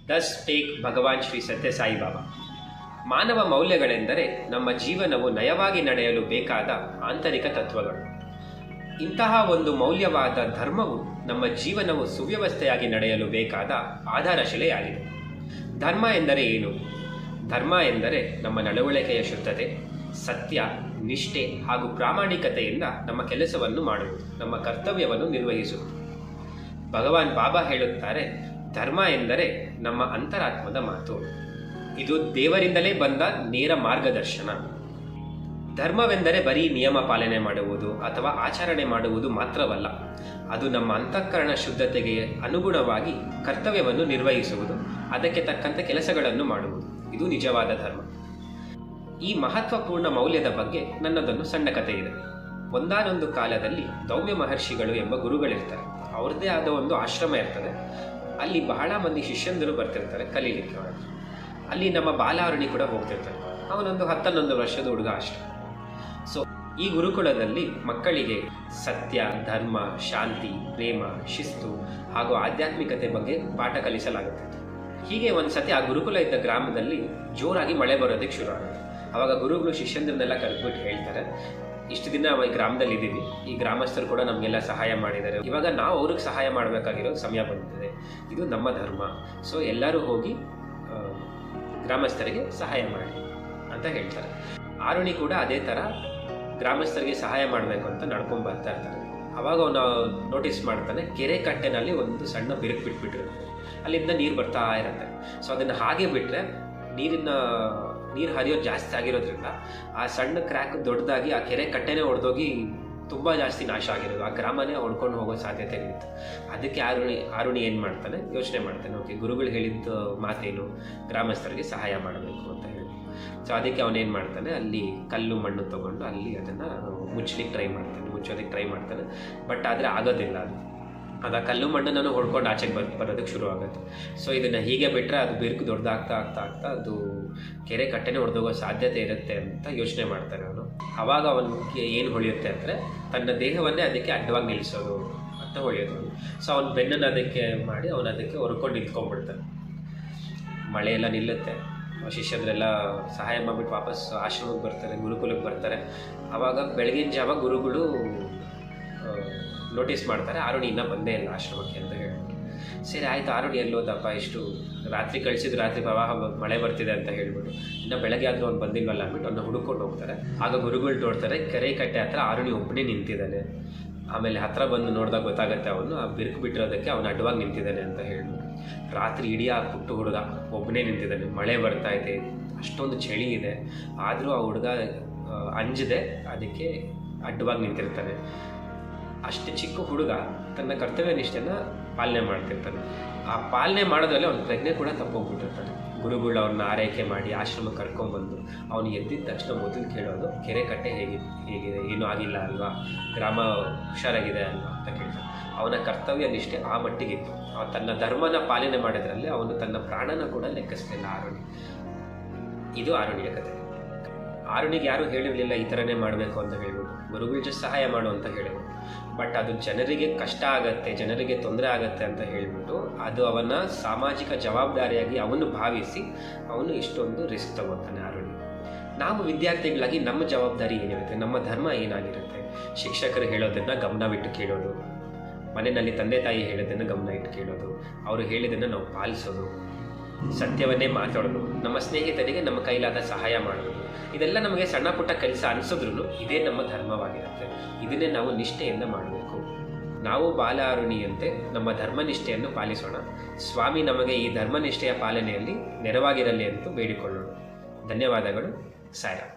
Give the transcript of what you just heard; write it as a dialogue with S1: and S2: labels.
S1: ದಸ್ take ಭಗವಾನ್ ಶ್ರೀ ಸತ್ಯ ಸಾಯಿಬಾಬಾ. ಮಾನವ ಮೌಲ್ಯಗಳೆಂದರೆ ನಮ್ಮ ಜೀವನವು ನಯವಾಗಿ ನಡೆಯಲು ಬೇಕಾದ ಆಂತರಿಕ ತತ್ವಗಳು. ಇಂತಹ ಒಂದು ಮೌಲ್ಯವಾದ ಧರ್ಮವು ನಮ್ಮ ಜೀವನವು ಸುವ್ಯವಸ್ಥೆಯಾಗಿ ನಡೆಯಲು ಬೇಕಾದ ಆಧಾರಶಿಲೆಯಾಗಿದೆ. ಧರ್ಮ ಎಂದರೆ ಏನು? ಧರ್ಮ ಎಂದರೆ ನಮ್ಮ ನಡವಳಿಕೆಯ ಶುದ್ಧತೆ, ಸತ್ಯ, ನಿಷ್ಠೆ ಹಾಗೂ ಪ್ರಾಮಾಣಿಕತೆಯಿಂದ ನಮ್ಮ ಕೆಲಸವನ್ನು ಮಾಡುವುದು, ನಮ್ಮ ಕರ್ತವ್ಯವನ್ನು ನಿರ್ವಹಿಸುವುದು. ಭಗವಾನ್ ಬಾಬಾ ಹೇಳುತ್ತಾರೆ, ಧರ್ಮ ಎಂದರೆ ನಮ್ಮ ಅಂತರಾತ್ಮದ ಮಾತು. ಇದು ದೇವರಿಂದಲೇ ಬಂದ ನೇರ ಮಾರ್ಗದರ್ಶನ. ಧರ್ಮವೆಂದರೆ ಬರೀ ನಿಯಮ ಪಾಲನೆ ಮಾಡುವುದು ಅಥವಾ ಆಚರಣೆ ಮಾಡುವುದು ಮಾತ್ರವಲ್ಲ. ಅದು ನಮ್ಮ ಅಂತಃಕರಣ ಶುದ್ಧತೆಗೆ ಅನುಗುಣವಾಗಿ ಕರ್ತವ್ಯವನ್ನು ನಿರ್ವಹಿಸುವುದು, ಅದಕ್ಕೆ ತಕ್ಕಂತೆ ಕೆಲಸಗಳನ್ನು ಮಾಡುವುದು. ಇದು ನಿಜವಾದ ಧರ್ಮ. ಈ ಮಹತ್ವಪೂರ್ಣ ಮೌಲ್ಯದ ಬಗ್ಗೆ ನನ್ನದೊಂದು ಸಣ್ಣ ಕಥೆ ಇದೆ. ಒಂದಾನೊಂದು ಕಾಲದಲ್ಲಿ ದೌಮ್ಯ ಮಹರ್ಷಿಗಳು ಎಂಬ ಗುರುಗಳಿರ್ತಾರೆ. ಅವ್ರದ್ದೇ ಆದ ಒಂದು ಆಶ್ರಮ ಇರ್ತದೆ. ಅಲ್ಲಿ ಬಹಳ ಮಂದಿ ಶಿಷ್ಯಂದರು ಬರ್ತಿರ್ತಾರೆ ಕಲೀಲಿಕ್ಕೆ. ಅಲ್ಲಿ ನಮ್ಮ ಬಾಲಾರುಣಿ ಕೂಡ ಹೋಗ್ತಿರ್ತಾರೆ. ಅವನೊಂದು 11 ವರ್ಷದ ಹುಡುಗ ಅಷ್ಟೆ. ಸೊ ಈ ಗುರುಕುಲದಲ್ಲಿ ಮಕ್ಕಳಿಗೆ ಸತ್ಯ, ಧರ್ಮ, ಶಾಂತಿ, ಪ್ರೇಮ, ಶಿಸ್ತು ಹಾಗೂ ಆಧ್ಯಾತ್ಮಿಕತೆ ಬಗ್ಗೆ ಪಾಠ ಕಲಿಸಲಾಗುತ್ತಿತ್ತು. ಹೀಗೆ ಒಂದ್ಸತಿ ಆ ಗುರುಕುಲ ಇದ್ದ ಗ್ರಾಮದಲ್ಲಿ ಜೋರಾಗಿ ಮಳೆ ಬರೋದಕ್ಕೆ ಶುರು ಆಗುತ್ತೆ. ಆವಾಗ ಗುರುಗಳು ಶಿಷ್ಯಂದ್ರನ್ನೆಲ್ಲ ಕರೆದ್ಬಿಟ್ಟು ಹೇಳ್ತಾರೆ, ಇಷ್ಟು ದಿನ ನಾವು ಈ ಗ್ರಾಮದಲ್ಲಿ ಇದ್ದೀವಿ, ಈ ಗ್ರಾಮಸ್ಥರು ಕೂಡ ನಮಗೆಲ್ಲ ಸಹಾಯ ಮಾಡಿದ್ದಾರೆ, ಇವಾಗ ನಾವು ಅವ್ರಿಗೆ ಸಹಾಯ ಮಾಡಬೇಕಾಗಿರೋ ಸಮಯ ಬಂದಿದೆ, ಇದು ನಮ್ಮ ಧರ್ಮ. ಸೊ ಎಲ್ಲರೂ ಹೋಗಿ ಗ್ರಾಮಸ್ಥರಿಗೆ ಸಹಾಯ ಮಾಡಿ ಅಂತ ಹೇಳ್ತಾರೆ. ಆರುಣಿ ಕೂಡ ಅದೇ ಥರ ಗ್ರಾಮಸ್ಥರಿಗೆ ಸಹಾಯ ಮಾಡಬೇಕು ಅಂತ ನಡ್ಕೊಂಡು ಬರ್ತಾ ಇರ್ತಾರೆ. ಅವಾಗ ಅವನು ನೋಟಿಸ್ ಮಾಡ್ತಾನೆ, ಕೆರೆ ಕಟ್ಟೆನಲ್ಲಿ ಒಂದು ಸಣ್ಣ ಬಿರುಕು ಬಿಟ್ಬಿಟ್ಟಿರುತ್ತೆ. ಅಲ್ಲಿಂದ ನೀರು ಬರ್ತಾ ಇರುತ್ತೆ. ಸೊ ಅದನ್ನು ಹಾಗೆ ಬಿಟ್ಟರೆ ನೀರು ಹರಿಯೋದು ಜಾಸ್ತಿ ಆಗಿರೋದ್ರಿಂದ ಆ ಸಣ್ಣ ಕ್ರ್ಯಾಕ್ ದೊಡ್ಡದಾಗಿ ಆ ಕೆರೆ ಕಟ್ಟೆನೇ ಹೊಡೆದೋಗಿ ತುಂಬ ಜಾಸ್ತಿ ನಾಶ ಆಗಿರೋದು, ಆ ಗ್ರಾಮನೇ ಹೊಡ್ಕೊಂಡು ಹೋಗೋ ಸಾಧ್ಯತೆ ಇರುತ್ತೆ. ಅದಕ್ಕೆ ಆರುಣಿ ಏನು ಮಾಡ್ತಾನೆ, ಯೋಚನೆ ಮಾಡ್ತಾನೆ, ಓಕೆ ಗುರುಗಳು ಹೇಳಿದ್ದ ಮಾತೇನು, ಗ್ರಾಮಸ್ಥರಿಗೆ ಸಹಾಯ ಮಾಡಬೇಕು ಅಂತ ಹೇಳಿ. ಸೊ ಅದಕ್ಕೆ ಅವನೇನು ಮಾಡ್ತಾನೆ, ಅಲ್ಲಿ ಕಲ್ಲು ಮಣ್ಣು ತೊಗೊಂಡು ಅಲ್ಲಿ ಅದನ್ನು ಮುಚ್ಚೋದಕ್ಕೆ ಟ್ರೈ ಮಾಡ್ತಾನೆ. ಬಟ್ ಆದರೆ ಆಗೋದಿಲ್ಲ. ಅದು ಕಲ್ಲು ಮಣ್ಣನ್ನು ಹೊಡ್ಕೊಂಡು ಆಚೆಗೆ ಬರೋದಕ್ಕೆ ಶುರು ಆಗುತ್ತೆ. ಸೊ ಇದನ್ನು ಹೀಗೆ ಬಿಟ್ಟರೆ ಅದು ಬಿರುಕು ದೊಡ್ಡದಾಗ್ತಾ ಅದು ಕೆರೆ ಕಟ್ಟೆನೇ ಹೊಡೆದೋಗೋ ಸಾಧ್ಯತೆ ಇರುತ್ತೆ ಅಂತ ಯೋಚನೆ ಮಾಡ್ತಾನೆ ಅವನು. ಆವಾಗ ಅವನಿಗೆ ಏನು ಹೊಳೆಯುತ್ತೆ ಅಂದರೆ, ತನ್ನ ದೇಹವನ್ನೇ ಅದಕ್ಕೆ ಅಡ್ಡವಾಗಿ ನಿಲ್ಲಿಸೋದು ಅಂತ ಹೊಳೆಯೋದು. ಸೊ ಅವನ ಬೆನ್ನನ್ನು ಅದಕ್ಕೆ ಮಾಡಿ ಅವನು ಅದಕ್ಕೆ ಹೊರ್ಕೊಂಡು ನಿಂತ್ಕೊಂಡ್ಬಿಡ್ತಾನೆ. ಮಳೆಯೆಲ್ಲ ನಿಲ್ಲುತ್ತೆ. ಶಿಷ್ಯರೆಲ್ಲ ಸಹಾಯ ಮಾಡಿಬಿಟ್ಟು ವಾಪಸ್ ಆಶ್ರಮಕ್ಕೆ ಬರ್ತಾರೆ, ಗುರುಕುಲಕ್ಕೆ ಬರ್ತಾರೆ. ಆವಾಗ ಬೆಳಗಿನ ಜಾವ ಗುರುಗಳು ನೋಟಿಸ್ ಮಾಡ್ತಾರೆ, ಆರುಣಿ ಇನ್ನೂ ಬಂದೇ ಇಲ್ಲ ಆಶ್ರಮಕ್ಕೆ ಅಂತ ಹೇಳ್ಬಿಟ್ಟು. ಸರಿ ಆಯಿತು, ಆರುಣಿ ಎಲ್ಲೋದಪ್ಪ, ಇಷ್ಟು ರಾತ್ರಿ ಕಳಿಸಿದ್ರು, ರಾತ್ರಿ ಪ್ರವಾಹ ಮಳೆ ಬರ್ತಿದೆ ಅಂತ ಹೇಳ್ಬಿಟ್ಟು, ಇನ್ನು ಬೆಳಗ್ಗೆ ಆದರೂ ಅವ್ನು ಬಂದಿಲ್ವಲ್ಲ ಅಂದ್ಬಿಟ್ಟು ಅವ್ನು ಹುಡುಕೊಂಡು ಹೋಗ್ತಾರೆ. ಆಗ ಗುರುಗಳು ನೋಡ್ತಾರೆ, ಕೆರೆ ಕಟ್ಟೆ ಹತ್ರ ಆರುಣಿ ಒಬ್ಬನೇ ನಿಂತಿದ್ದಾನೆ. ಆಮೇಲೆ ಹತ್ರ ಬಂದು ನೋಡಿದಾಗ ಗೊತ್ತಾಗುತ್ತೆ ಅವನು ಆ ಬಿರುಕು ಬಿಟ್ಟಿರೋದಕ್ಕೆ ಅವನು ಅಡ್ಡವಾಗಿ ನಿಂತಿದ್ದಾನೆ ಅಂತ ಹೇಳ್ಬಿಟ್ಟು. ರಾತ್ರಿ ಇಡೀ ಆ ಪುಟ್ಟ ಹುಡುಗ ಒಬ್ಬನೇ ನಿಂತಿದ್ದಾನೆ. ಮಳೆ ಬರ್ತಾ ಇದೆ, ಅಷ್ಟೊಂದು ಚಳಿ ಇದೆ. ಆದರೂ ಆ ಹುಡುಗ ಅಂಜದೆ ಅದಕ್ಕೆ ಅಡ್ಡವಾಗಿ ನಿಂತಿರ್ತಾನೆ. ಅಷ್ಟು ಚಿಕ್ಕ ಹುಡುಗ ತನ್ನ ಕರ್ತವ್ಯ ನಿಷ್ಠೆಯನ್ನು ಪಾಲನೆ ಮಾಡ್ತಿರ್ತಾನೆ. ಆ ಪಾಲನೆ ಮಾಡೋದ್ರಲ್ಲಿ ಅವನ ಪ್ರಜ್ಞೆ ಕೂಡ ತಪ್ಪೋಗ್ಬಿಟ್ಟಿರ್ತಾನೆ. ಗುರುಗಳು ಅವನ್ನ ಆರೈಕೆ ಮಾಡಿ ಆಶ್ರಮಕ್ಕೆ ಕರ್ಕೊಂಡ್ಬಂದು ಅವನು ಎದ್ದಿದ ತಕ್ಷಣ ಮೊದಲು ಕೇಳೋದು, ಕೆರೆ ಕಟ್ಟೆ ಹೇಗಿದೆ, ಏನೂ ಆಗಿಲ್ಲ ಅಲ್ವಾ, ಗ್ರಾಮ ಹುಷಾರಾಗಿದೆ ಅಲ್ವಾ ಅಂತ ಕೇಳ್ತಾನೆ. ಅವನ ಕರ್ತವ್ಯ ನಿಷ್ಠೆ ಆ ಮಟ್ಟಿಗಿತ್ತು. ತನ್ನ ಧರ್ಮನ ಪಾಲನೆ ಮಾಡೋದ್ರಲ್ಲಿ ಅವನು ತನ್ನ ಪ್ರಾಣನ ಕೂಡ ಲೆಕ್ಕಿಸ್ಲಿಲ್ಲ ಆರುಣಿ. ಇದು ಆರುಣಿಯ ಕಥೆ. ಆರುಣಿಗೆ ಯಾರೂ ಹೇಳಿರಲಿಲ್ಲ ಈ ಥರನೇ ಮಾಡಬೇಕು ಅಂತ ಹೇಳ್ಬಿಟ್ಟು, ಗುರುಗಳು ಜಸ್ಟ್ ಸಹಾಯ ಮಾಡು ಅಂತ ಹೇಳಿದ್ರು. ಬಟ್ ಅದು ಜನರಿಗೆ ಕಷ್ಟ ಆಗತ್ತೆ, ಜನರಿಗೆ ತೊಂದರೆ ಆಗತ್ತೆ ಅಂತ ಹೇಳಿಬಿಟ್ಟು ಅದು ಅವನ ಸಾಮಾಜಿಕ ಜವಾಬ್ದಾರಿಯಾಗಿ ಅವನು ಭಾವಿಸಿ ಅವನು ಇಷ್ಟೊಂದು ರಿಸ್ಕ್ ತಗೋತಾನೆ ಆರುಣಿ. ನಾವು ವಿದ್ಯಾರ್ಥಿಗಳಾಗಿ ನಮ್ಮ ಜವಾಬ್ದಾರಿ ಏನಿರುತ್ತೆ, ನಮ್ಮ ಧರ್ಮ ಏನಾಗಿರುತ್ತೆ? ಶಿಕ್ಷಕರು ಹೇಳೋದನ್ನು ಗಮನವಿಟ್ಟು ಕೇಳೋದು, ಮನೆಯಲ್ಲಿ ತಂದೆ ತಾಯಿ ಹೇಳೋದನ್ನು ಗಮನ ಇಟ್ಟು ಕೇಳೋದು, ಅವರು ಹೇಳಿದ್ದನ್ನು ನಾವು ಪಾಲಿಸೋದು, ಸತ್ಯವನ್ನೇ ಮಾತಾಡೋದು, ನಮ್ಮ ಸ್ನೇಹಿತರಿಗೆ ನಮ್ಮ ಕೈಲಾದ ಸಹಾಯ ಮಾಡೋದು. ಇದೆಲ್ಲ ನಮಗೆ ಸಣ್ಣ ಪುಟ್ಟ ಕೆಲಸ ಅನಿಸಿದ್ರು ಇದೇ ನಮ್ಮ ಧರ್ಮವಾಗಿರುತ್ತೆ. ಇದನ್ನೇ ನಾವು ನಿಷ್ಠೆಯಿಂದ ಮಾಡಬೇಕು. ನಾವು ಬಾಲಾರುಣಿಯಂತೆ ನಮ್ಮ ಧರ್ಮನಿಷ್ಠೆಯನ್ನು ಪಾಲಿಸೋಣ. ಸ್ವಾಮಿ ನಮಗೆ ಈ ಧರ್ಮನಿಷ್ಠೆಯ ಪಾಲನೆಯಲ್ಲಿ ನೆರವಾಗಿರಲಿ ಅಂತ ಬೇಡಿಕೊಳ್ಳೋಣ. ಧನ್ಯವಾದಗಳು. ಸಾಯಿರಾಮ್.